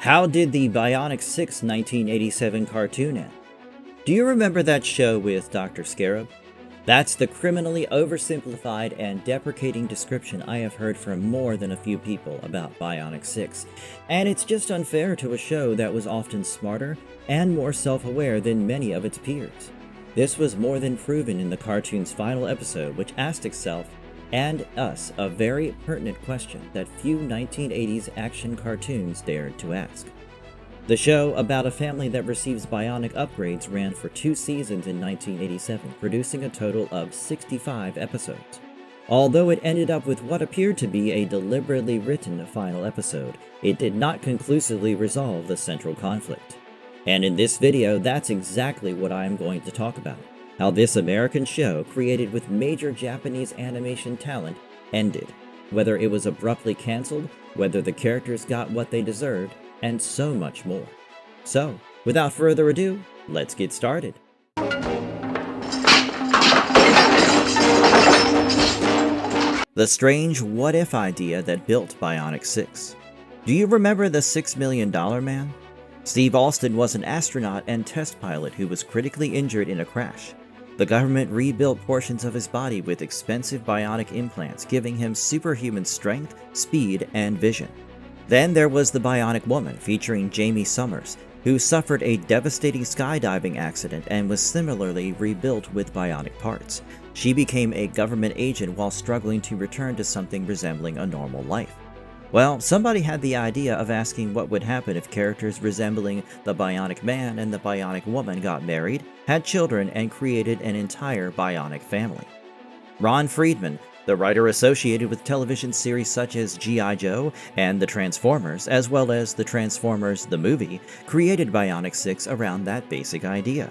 How did the Bionic Six 1987 cartoon end? Do you remember that show with Dr. Scarab? That's the criminally oversimplified and deprecating description I have heard from more than a few people about Bionic Six, and it's just unfair to a show that was often smarter and more self-aware than many of its peers. This was more than proven in the cartoon's final episode, which asked itself and us a very pertinent question that few 1980s action cartoons dared to ask. The show, about a family that receives bionic upgrades, ran for 2 seasons in 1987, producing a total of 65 episodes. Although it ended up with what appeared to be a deliberately written final episode, it did not conclusively resolve the central conflict. And in this video, that's exactly what I am going to talk about. How this American show, created with major Japanese animation talent, ended. Whether it was abruptly cancelled, whether the characters got what they deserved, and so much more. So, without further ado, let's get started. The strange what-if idea that built Bionic Six. Do you remember the $6 Million Man? Steve Alston was an astronaut and test pilot who was critically injured in a crash. The government rebuilt portions of his body with expensive bionic implants, giving him superhuman strength, speed, and vision. Then there was the Bionic Woman, featuring Jamie Summers, who suffered a devastating skydiving accident and was similarly rebuilt with bionic parts. She became a government agent while struggling to return to something resembling a normal life. Well, somebody had the idea of asking what would happen if characters resembling the Bionic Man and the Bionic Woman got married, had children, and created an entire bionic family. Ron Friedman, the writer associated with television series such as G.I. Joe and The Transformers, as well as The Transformers the movie, created Bionic Six around that basic idea.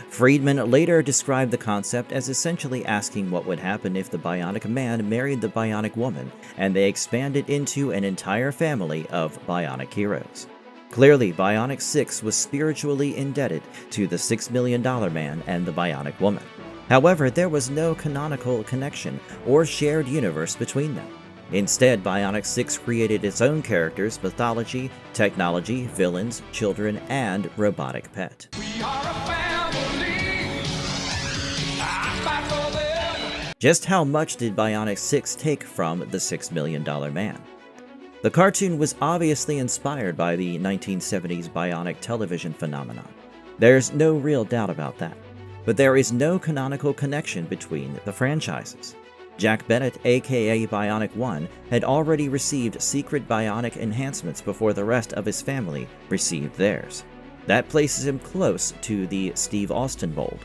Friedman later described the concept as essentially asking what would happen if the Bionic Man married the Bionic Woman, and they expanded into an entire family of bionic heroes. Clearly, Bionic Six was spiritually indebted to the $6 Million Man and the Bionic Woman. However, there was no canonical connection or shared universe between them. Instead, Bionic Six created its own characters, mythology, technology, villains, children, and robotic pet. We are a family. I fight for them. Just how much did Bionic Six take from the $6 Million Man? The cartoon was obviously inspired by the 1970s bionic television phenomenon. There's no real doubt about that. But there is no canonical connection between the franchises. Jack Bennett, aka Bionic One, had already received secret bionic enhancements before the rest of his family received theirs. That places him close to the Steve Austin mold.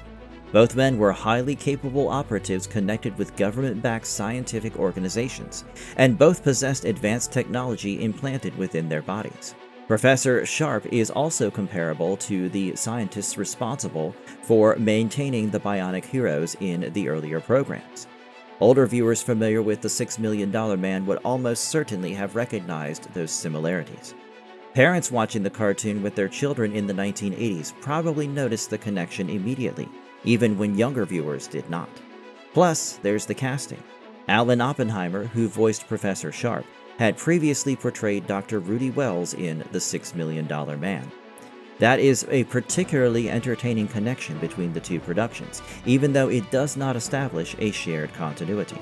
Both men were highly capable operatives connected with government-backed scientific organizations, and both possessed advanced technology implanted within their bodies. Professor Sharp is also comparable to the scientists responsible for maintaining the bionic heroes in the earlier programs. Older viewers familiar with the $6 Million Man would almost certainly have recognized those similarities. Parents watching the cartoon with their children in the 1980s probably noticed the connection immediately, even when younger viewers did not. Plus, there's the casting. Alan Oppenheimer, who voiced Professor Sharp, had previously portrayed Dr. Rudy Wells in The $6 Million Man. That is a particularly entertaining connection between the two productions, even though it does not establish a shared continuity.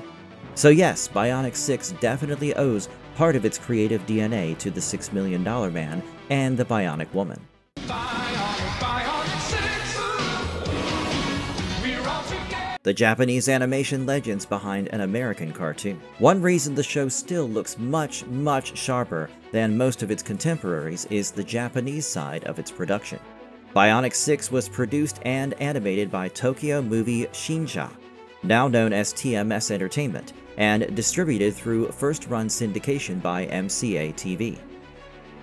So yes, Bionic Six definitely owes part of its creative DNA to the $6 Million Man and the Bionic Woman. Bionic Six. We're all together. The Japanese animation legends behind an American cartoon. One reason the show still looks much sharper than most of its contemporaries is the Japanese side of its production. Bionic Six was produced and animated by Tokyo Movie Shinsha, now known as TMS Entertainment, and distributed through first-run syndication by MCA TV.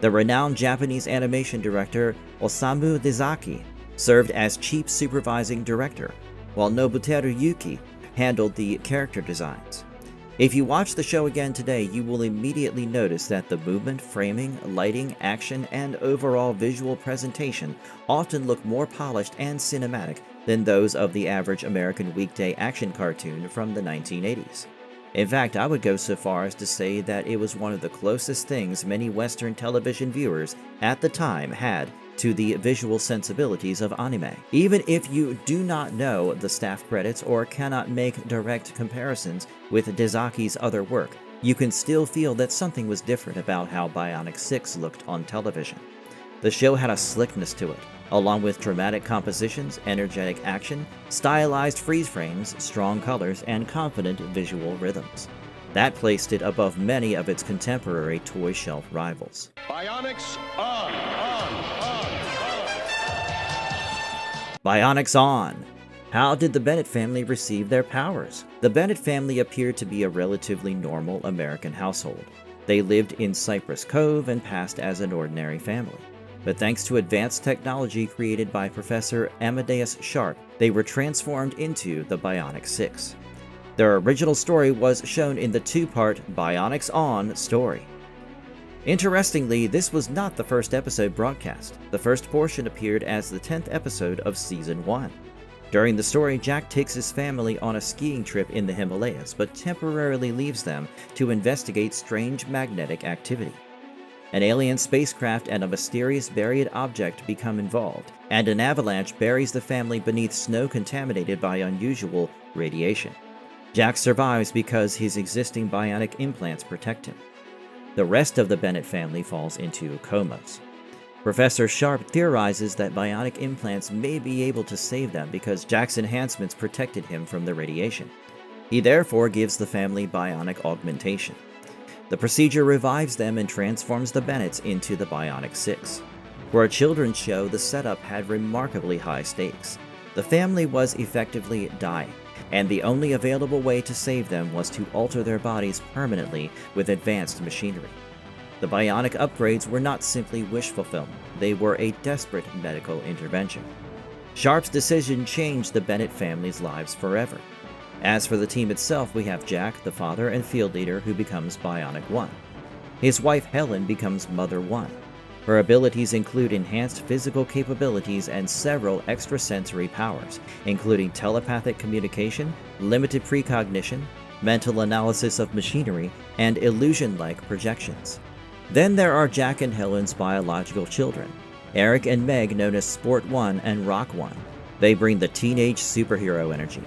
The renowned Japanese animation director Osamu Dezaki served as chief supervising director, while Nobuteru Yuki handled the character designs. If you watch the show again today, you will immediately notice that the movement, framing, lighting, action, and overall visual presentation often look more polished and cinematic than those of the average American weekday action cartoon from the 1980s. In fact, I would go so far as to say that it was one of the closest things many Western television viewers at the time had to the visual sensibilities of anime. Even if you do not know the staff credits or cannot make direct comparisons with Dezaki's other work, you can still feel that something was different about how Bionic 6 looked on television. The show had a slickness to it, along with dramatic compositions, energetic action, stylized freeze frames, strong colors, and confident visual rhythms. That placed it above many of its contemporary toy shelf rivals. Bionics on. Bionics on! How did the Bennett family receive their powers? The Bennett family appeared to be a relatively normal American household. They lived in Cypress Cove and passed as an ordinary family. But thanks to advanced technology created by Professor Amadeus Sharp, they were transformed into the Bionic Six. Their original story was shown in the two-part Bionics On story. Interestingly, this was not the first episode broadcast. The first portion appeared as the 10th episode of Season 1. During the story, Jack takes his family on a skiing trip in the Himalayas, but temporarily leaves them to investigate strange magnetic activity. An alien spacecraft and a mysterious buried object become involved, and an avalanche buries the family beneath snow contaminated by unusual radiation. Jack survives because his existing bionic implants protect him. The rest of the Bennett family falls into comas. Professor Sharp theorizes that bionic implants may be able to save them because Jack's enhancements protected him from the radiation. He therefore gives the family bionic augmentation. The procedure revives them and transforms the Bennetts into the Bionic Six. For a children's show, the setup had remarkably high stakes. The family was effectively dying, and the only available way to save them was to alter their bodies permanently with advanced machinery. The bionic upgrades were not simply wish fulfillment, they were a desperate medical intervention. Sharp's decision changed the Bennett family's lives forever. As for the team itself, we have Jack, the father and field leader, who becomes Bionic 1. His wife Helen becomes Mother 1. Her abilities include enhanced physical capabilities and several extrasensory powers, including telepathic communication, limited precognition, mental analysis of machinery, and illusion-like projections. Then there are Jack and Helen's biological children, Eric and Meg, known as Sport 1 and Rock 1. They bring the teenage superhero energy.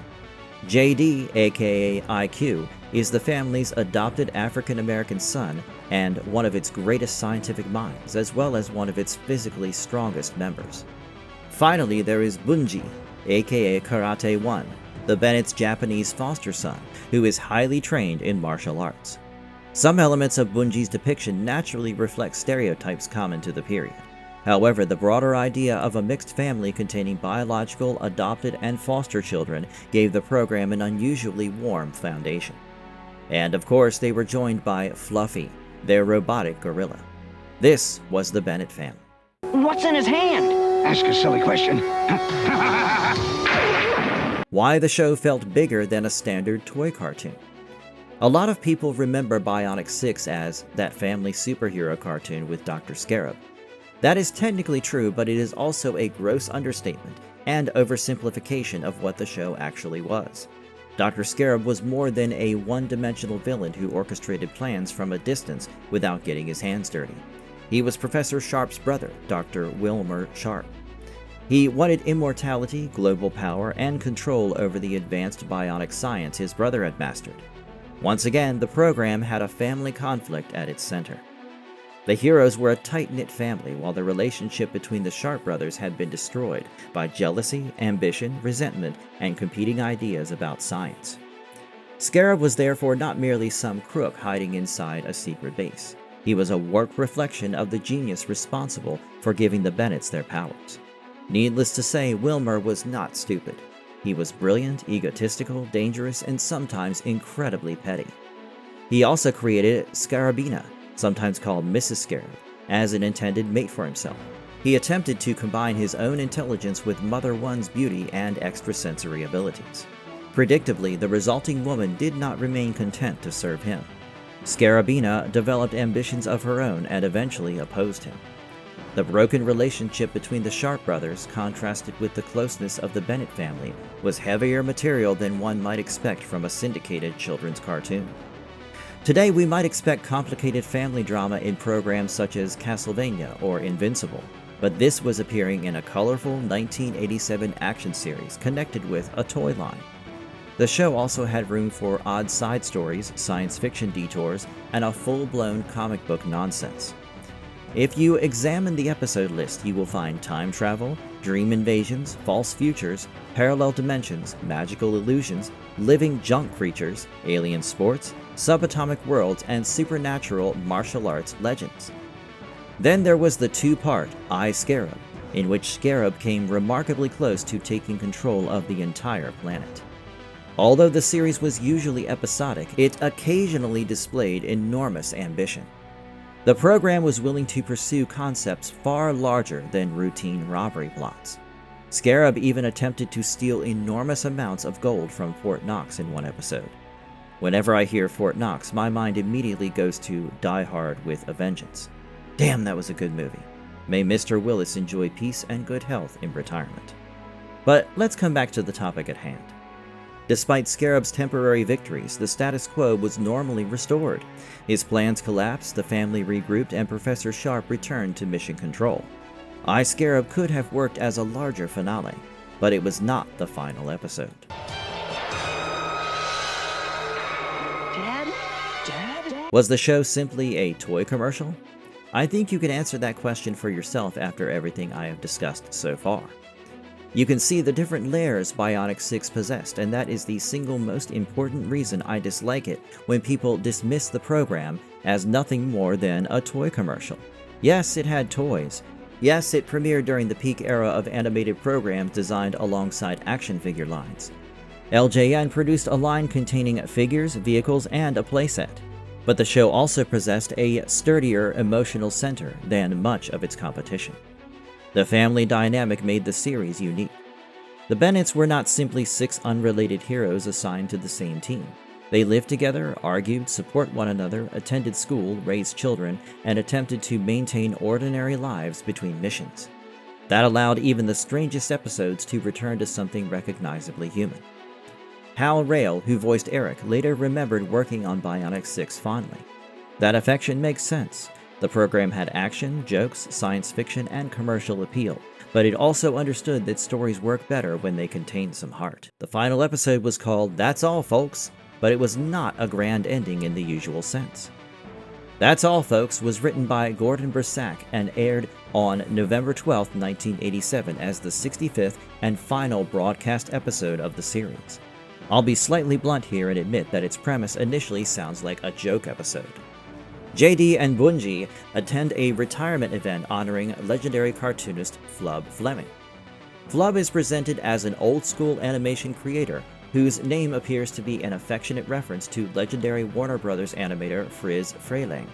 JD, aka IQ, is the family's adopted African-American son and one of its greatest scientific minds, as well as one of its physically strongest members. Finally, there is Bunji, aka Karate 1, the Bennett's Japanese foster son, who is highly trained in martial arts. Some elements of Bunji's depiction naturally reflect stereotypes common to the period. However, the broader idea of a mixed family containing biological, adopted, and foster children gave the program an unusually warm foundation. And of course, they were joined by Fluffy, their robotic gorilla. This was the Bennett family. What's in his hand? Ask a silly question. Why the show felt bigger than a standard toy cartoon. A lot of people remember Bionic 6 as that family superhero cartoon with Dr. Scarab. That is technically true, but it is also a gross understatement and oversimplification of what the show actually was. Dr. Scarab was more than a one-dimensional villain who orchestrated plans from a distance without getting his hands dirty. He was Professor Sharp's brother, Dr. Wilmer Sharp. He wanted immortality, global power, and control over the advanced bionic science his brother had mastered. Once again, the program had a family conflict at its center. The heroes were a tight-knit family, while the relationship between the Sharp brothers had been destroyed by jealousy, ambition, resentment, and competing ideas about science. Scarab was therefore not merely some crook hiding inside a secret base. He was a warped reflection of the genius responsible for giving the Bennetts their powers. Needless to say, Wilmer was not stupid. He was brilliant, egotistical, dangerous, and sometimes incredibly petty. He also created Scarabina, sometimes called Mrs. Scarab, as an intended mate for himself. He attempted to combine his own intelligence with Mother One's beauty and extrasensory abilities. Predictably, the resulting woman did not remain content to serve him. Scarabina developed ambitions of her own and eventually opposed him. The broken relationship between the Sharp brothers, contrasted with the closeness of the Bennett family, was heavier material than one might expect from a syndicated children's cartoon. Today, we might expect complicated family drama in programs such as Castlevania or Invincible, but this was appearing in a colorful 1987 action series connected with a toy line. The show also had room for odd side stories, science fiction detours, and a full-blown comic book nonsense. If you examine the episode list, you will find time travel, dream invasions, false futures, parallel dimensions, magical illusions, living junk creatures, alien sports, subatomic worlds, and supernatural martial arts legends. Then there was the two-part I, Scarab, in which Scarab came remarkably close to taking control of the entire planet. Although the series was usually episodic, it occasionally displayed enormous ambition. The program was willing to pursue concepts far larger than routine robbery plots. Scarab even attempted to steal enormous amounts of gold from Fort Knox in one episode. Whenever I hear Fort Knox, my mind immediately goes to Die Hard with a Vengeance. Damn, that was a good movie. May Mr. Willis enjoy peace and good health in retirement. But let's come back to the topic at hand. Despite Scarab's temporary victories, the status quo was normally restored. His plans collapsed, the family regrouped, and Professor Sharp returned to mission control. I, Scarab could have worked as a larger finale, but it was not the final episode. Dad? Was the show simply a toy commercial? I think you can answer that question for yourself after everything I have discussed so far. You can see the different layers Bionic 6 possessed, and that is the single most important reason I dislike it when people dismiss the program as nothing more than a toy commercial. Yes, it had toys. Yes, it premiered during the peak era of animated programs designed alongside action figure lines. LJN produced a line containing figures, vehicles, and a playset. But the show also possessed a sturdier emotional center than much of its competition. The family dynamic made the series unique. The Bennetts were not simply 6 unrelated heroes assigned to the same team. They lived together, argued, support one another, attended school, raised children, and attempted to maintain ordinary lives between missions. That allowed even the strangest episodes to return to something recognizably human. Hal Rail, who voiced Eric, later remembered working on Bionic 6 fondly. That affection makes sense. The program had action, jokes, science fiction, and commercial appeal, but it also understood that stories work better when they contain some heart. The final episode was called That's All, Folks, but it was not a grand ending in the usual sense. That's All, Folks was written by Gordon Bersac and aired on November 12, 1987 as the 65th and final broadcast episode of the series. I'll be slightly blunt here and admit that its premise initially sounds like a joke episode. JD and Bungie attend a retirement event honoring legendary cartoonist Flub Fleming. Flub is presented as an old-school animation creator whose name appears to be an affectionate reference to legendary Warner Bros. Animator Friz Freleng.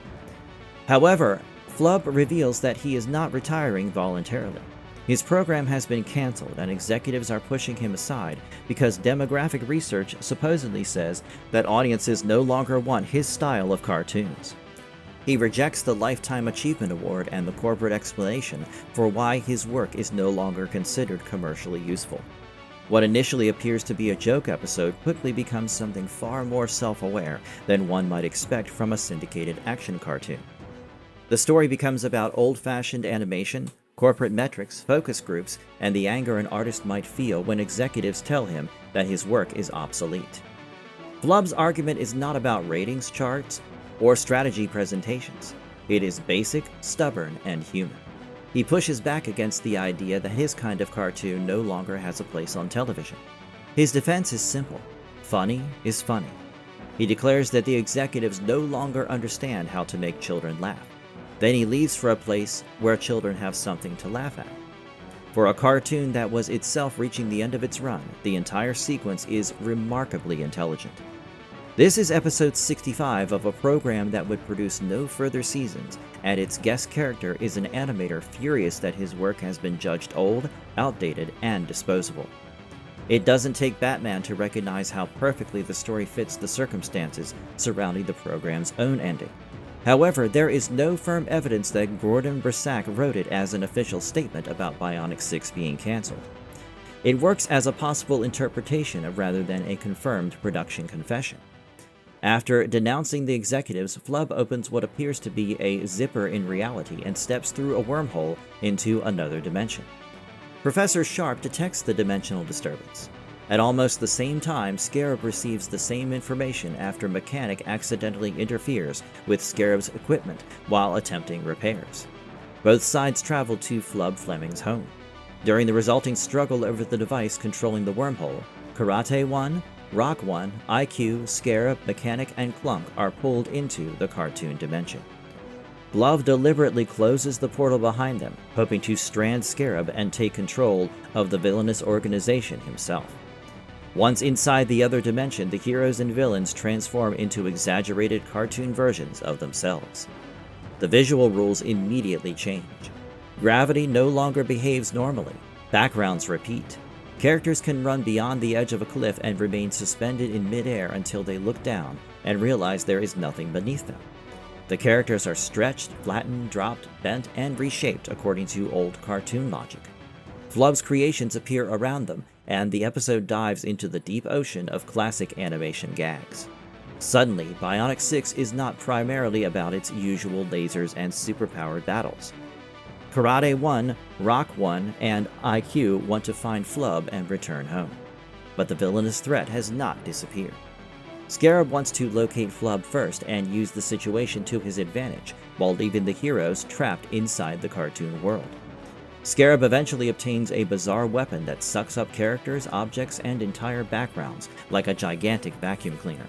However, Flub reveals that he is not retiring voluntarily. His program has been canceled and executives are pushing him aside because demographic research supposedly says that audiences no longer want his style of cartoons. He rejects the Lifetime Achievement Award and the corporate explanation for why his work is no longer considered commercially useful. What initially appears to be a joke episode quickly becomes something far more self-aware than one might expect from a syndicated action cartoon. The story becomes about old-fashioned animation, corporate metrics, focus groups, and the anger an artist might feel when executives tell him that his work is obsolete. Flub's argument is not about ratings charts or strategy presentations. It is basic, stubborn, and human. He pushes back against the idea that his kind of cartoon no longer has a place on television. His defense is simple. Funny is funny. He declares that the executives no longer understand how to make children laugh. Then he leaves for a place where children have something to laugh at. For a cartoon that was itself reaching the end of its run, the entire sequence is remarkably intelligent. This is episode 65 of a program that would produce no further seasons, and its guest character is an animator furious that his work has been judged old, outdated, and disposable. It doesn't take Batman to recognize how perfectly the story fits the circumstances surrounding the program's own ending. However, there is no firm evidence that Gordon Bersac wrote it as an official statement about Bionic 6 being cancelled. It works as a possible interpretation rather than a confirmed production confession. After denouncing the executives, Flub opens what appears to be a zipper in reality and steps through a wormhole into another dimension. Professor Sharp detects the dimensional disturbance. At almost the same time, Scarab receives the same information after Mechanic accidentally interferes with Scarab's equipment while attempting repairs. Both sides travel to Flub Fleming's home. During the resulting struggle over the device controlling the wormhole, Karate 1, Rock 1, IQ, Scarab, Mechanic, and Clunk are pulled into the cartoon dimension. Glove deliberately closes the portal behind them, hoping to strand Scarab and take control of the villainous organization himself. Once inside the other dimension, the heroes and villains transform into exaggerated cartoon versions of themselves. The visual rules immediately change. Gravity no longer behaves normally. Backgrounds repeat. Characters can run beyond the edge of a cliff and remain suspended in midair until they look down and realize there is nothing beneath them. The characters are stretched, flattened, dropped, bent, and reshaped according to old cartoon logic. Flub's creations appear around them, and the episode dives into the deep ocean of classic animation gags. Suddenly, Bionic 6 is not primarily about its usual lasers and superpowered battles. Karate 1, Rock 1, and IQ want to find Flub and return home. But the villainous threat has not disappeared. Scarab wants to locate Flub first and use the situation to his advantage, while leaving the heroes trapped inside the cartoon world. Scarab eventually obtains a bizarre weapon that sucks up characters, objects, and entire backgrounds like a gigantic vacuum cleaner.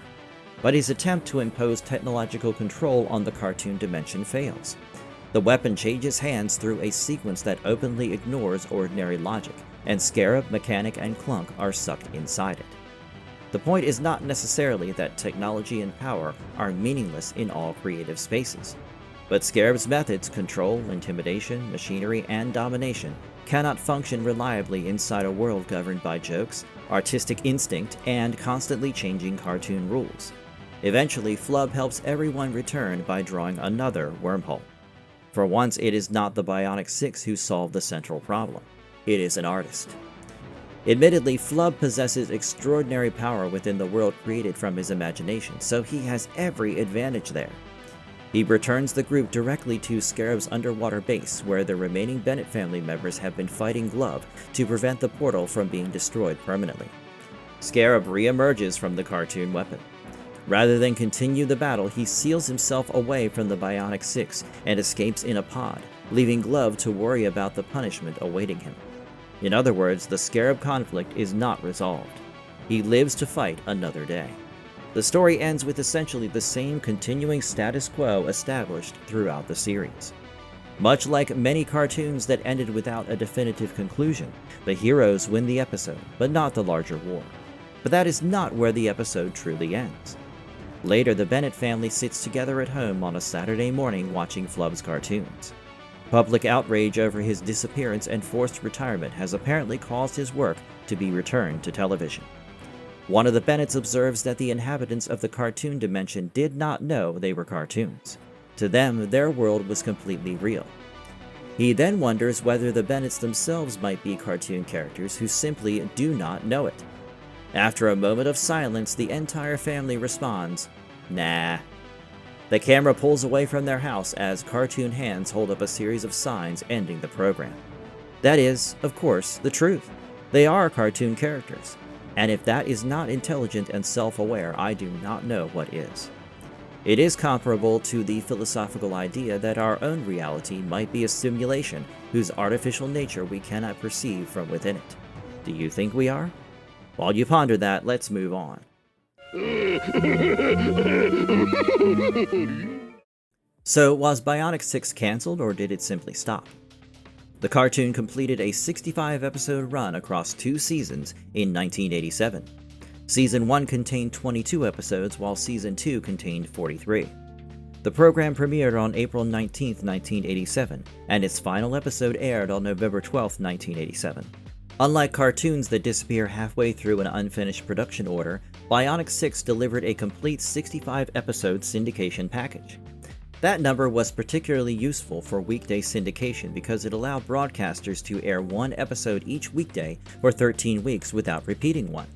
But his attempt to impose technological control on the cartoon dimension fails. The weapon changes hands through a sequence that openly ignores ordinary logic, and Scarab, Mechanic, and Clunk are sucked inside it. The point is not necessarily that technology and power are meaningless in all creative spaces. But Scarab's methods, control, intimidation, machinery, and domination, cannot function reliably inside a world governed by jokes, artistic instinct, and constantly changing cartoon rules. Eventually, Flub helps everyone return by drawing another wormhole. For once, it is not the Bionic Six who solve the central problem. It is an artist. Admittedly, Flub possesses extraordinary power within the world created from his imagination, so he has every advantage there. He returns the group directly to Scarab's underwater base, where the remaining Bennett family members have been fighting Glove to prevent the portal from being destroyed permanently. Scarab re-emerges from the cartoon weapon. Rather than continue the battle, he seals himself away from the Bionic Six and escapes in a pod, leaving Glove to worry about the punishment awaiting him. In other words, the Scarab conflict is not resolved. He lives to fight another day. The story ends with essentially the same continuing status quo established throughout the series. Much like many cartoons that ended without a definitive conclusion, the heroes win the episode, but not the larger war. But that is not where the episode truly ends. Later, the Bennett family sits together at home on a Saturday morning watching Flub's cartoons. Public outrage over his disappearance and forced retirement has apparently caused his work to be returned to television. One of the Bennetts observes that the inhabitants of the cartoon dimension did not know they were cartoons. To them, their world was completely real. He then wonders whether the Bennetts themselves might be cartoon characters who simply do not know it. After a moment of silence, the entire family responds, "Nah." The camera pulls away from their house as cartoon hands hold up a series of signs ending the program. That is, of course, the truth. They are cartoon characters. And if that is not intelligent and self-aware, I do not know what is. It is comparable to the philosophical idea that our own reality might be a simulation whose artificial nature we cannot perceive from within it. Do you think we are? While you ponder that, let's move on. So, was Bionic 6 cancelled, or did it simply stop? The cartoon completed a 65-episode run across 2 seasons in 1987. Season 1 contained 22 episodes, while Season 2 contained 43. The program premiered on April 19, 1987, and its final episode aired on November 12, 1987. Unlike cartoons that disappear halfway through an unfinished production order, Bionic 6 delivered a complete 65-episode syndication package. That number was particularly useful for weekday syndication because it allowed broadcasters to air one episode each weekday for 13 weeks without repeating one.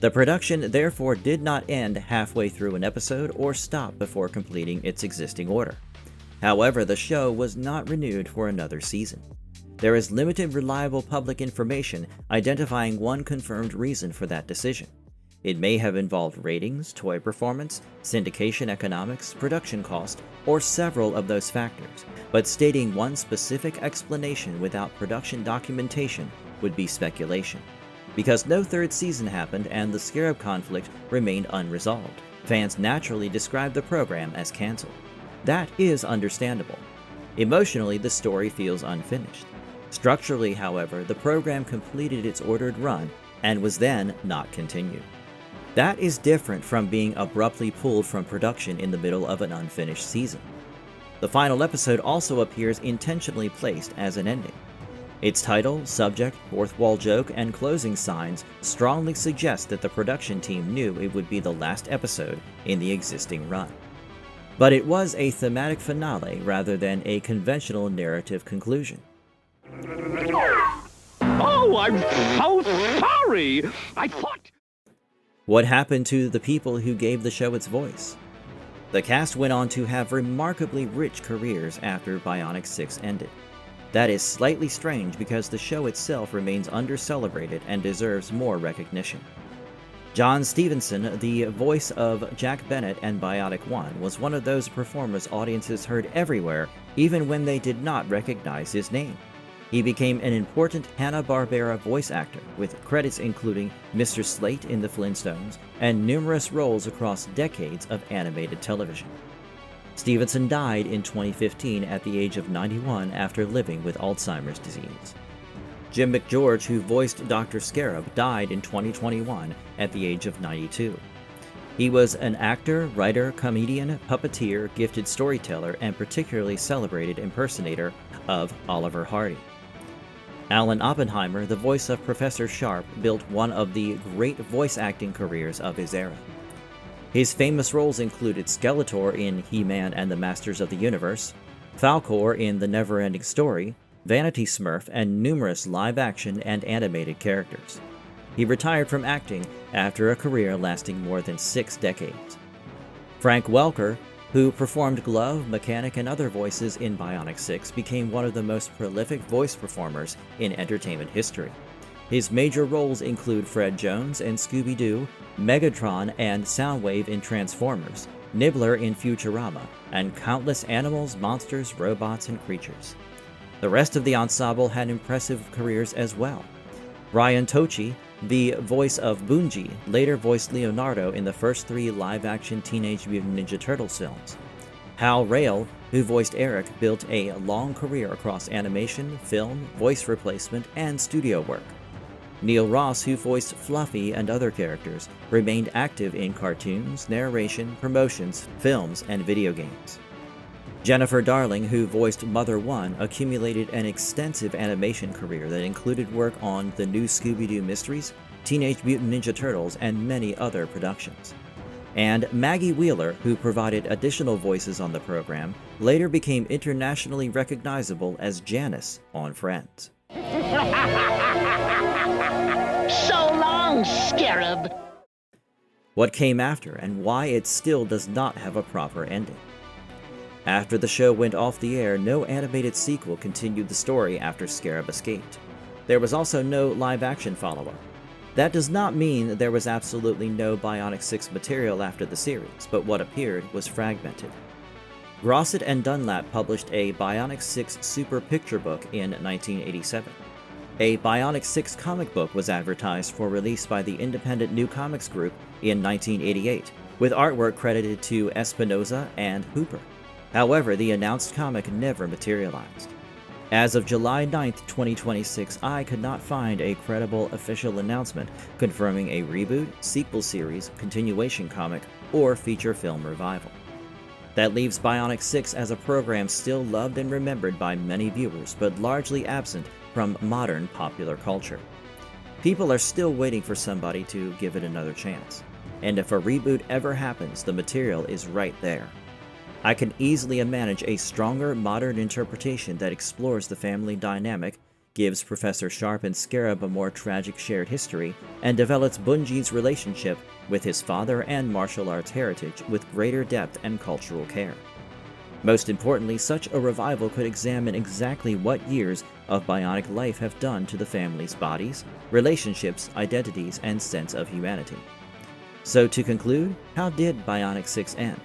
The production therefore did not end halfway through an episode or stop before completing its existing order. However, the show was not renewed for another season. There is limited reliable public information identifying one confirmed reason for that decision. It may have involved ratings, toy performance, syndication economics, production cost, or several of those factors, but stating one specific explanation without production documentation would be speculation. Because no third season happened and the Scarab conflict remained unresolved, fans naturally described the program as canceled. That is understandable. Emotionally, the story feels unfinished. Structurally, however, the program completed its ordered run and was then not continued. That is different from being abruptly pulled from production in the middle of an unfinished season. The final episode also appears intentionally placed as an ending. Its title, subject, fourth wall joke, and closing signs strongly suggest that the production team knew it would be the last episode in the existing run. But it was a thematic finale rather than a conventional narrative conclusion. Oh, I'm so sorry. I thought... What happened to the people who gave the show its voice? The cast went on to have remarkably rich careers after Bionic 6 ended. That is slightly strange because the show itself remains under-celebrated and deserves more recognition. John Stevenson, the voice of Jack Bennett and Bionic 1, was one of those performers audiences heard everywhere, even when they did not recognize his name. He became an important Hanna-Barbera voice actor, with credits including Mr. Slate in the Flintstones and numerous roles across decades of animated television. Stevenson died in 2015 at the age of 91 after living with Alzheimer's disease. Jim McGeorge, who voiced Dr. Scarab, died in 2021 at the age of 92. He was an actor, writer, comedian, puppeteer, gifted storyteller, and particularly celebrated impersonator of Oliver Hardy. Alan Oppenheimer, the voice of Professor Sharp, built one of the great voice acting careers of his era. His famous roles included Skeletor in He-Man and the Masters of the Universe, Falkor in The Never-Ending Story, Vanity Smurf, and numerous live-action and animated characters. He retired from acting after a career lasting more than 6 decades. Frank Welker, who performed Glove, Mechanic, and other voices in Bionic 6, became one of the most prolific voice performers in entertainment history. His major roles include Fred Jones in Scooby-Doo, Megatron and Soundwave in Transformers, Nibbler in Futurama, and countless animals, monsters, robots, and creatures. The rest of the ensemble had impressive careers as well. Ryan Tochi, the voice of Bungie, later voiced Leonardo in the first 3 live-action Teenage Mutant Ninja Turtles films. Hal Rail, who voiced Eric, built a long career across animation, film, voice replacement, and studio work. Neil Ross, who voiced Fluffy and other characters, remained active in cartoons, narration, promotions, films, and video games. Jennifer Darling, who voiced Mother 1, accumulated an extensive animation career that included work on the new Scooby-Doo Mysteries, Teenage Mutant Ninja Turtles, and many other productions. And Maggie Wheeler, who provided additional voices on the program, later became internationally recognizable as Janice on Friends. So long, Scarab! What came after, and why it still does not have a proper ending. After the show went off the air, no animated sequel continued the story after Scarab escaped. There was also no live-action follow-up. That does not mean there was absolutely no Bionic 6 material after the series, but what appeared was fragmented. Grosset and Dunlap published a Bionic 6 Super Picture Book in 1987. A Bionic 6 comic book was advertised for release by the independent New Comics Group in 1988, with artwork credited to Espinosa and Hooper. However, the announced comic never materialized. As of July 9, 2026, I could not find a credible official announcement confirming a reboot, sequel series, continuation comic, or feature film revival. That leaves Bionic 6 as a program still loved and remembered by many viewers, but largely absent from modern popular culture. People are still waiting for somebody to give it another chance, and if a reboot ever happens, the material is right there. I can easily manage a stronger modern interpretation that explores the family dynamic, gives Professor Sharp and Scarab a more tragic shared history, and develops Bunji's relationship with his father and martial arts heritage with greater depth and cultural care. Most importantly, such a revival could examine exactly what years of bionic life have done to the family's bodies, relationships, identities, and sense of humanity. So to conclude, how did Bionic 6 end?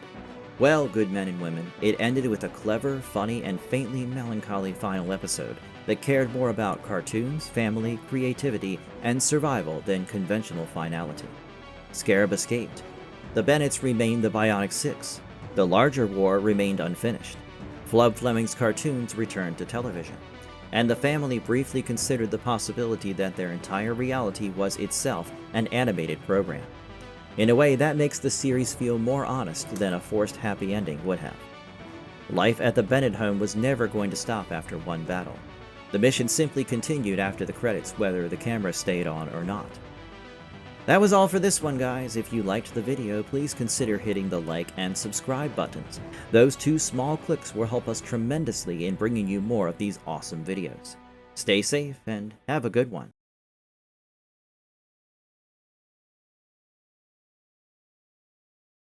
Well, good men and women, it ended with a clever, funny, and faintly melancholy final episode that cared more about cartoons, family, creativity, and survival than conventional finality. Scarab escaped. The Bennetts remained the Bionic Six. The larger war remained unfinished. Flub Fleming's cartoons returned to television. And the family briefly considered the possibility that their entire reality was itself an animated program. In a way, that makes the series feel more honest than a forced happy ending would have. Life at the Bennett home was never going to stop after one battle. The mission simply continued after the credits, whether the camera stayed on or not. That was all for this one, guys. If you liked the video, please consider hitting the like and subscribe buttons. Those two small clicks will help us tremendously in bringing you more of these awesome videos. Stay safe and have a good one.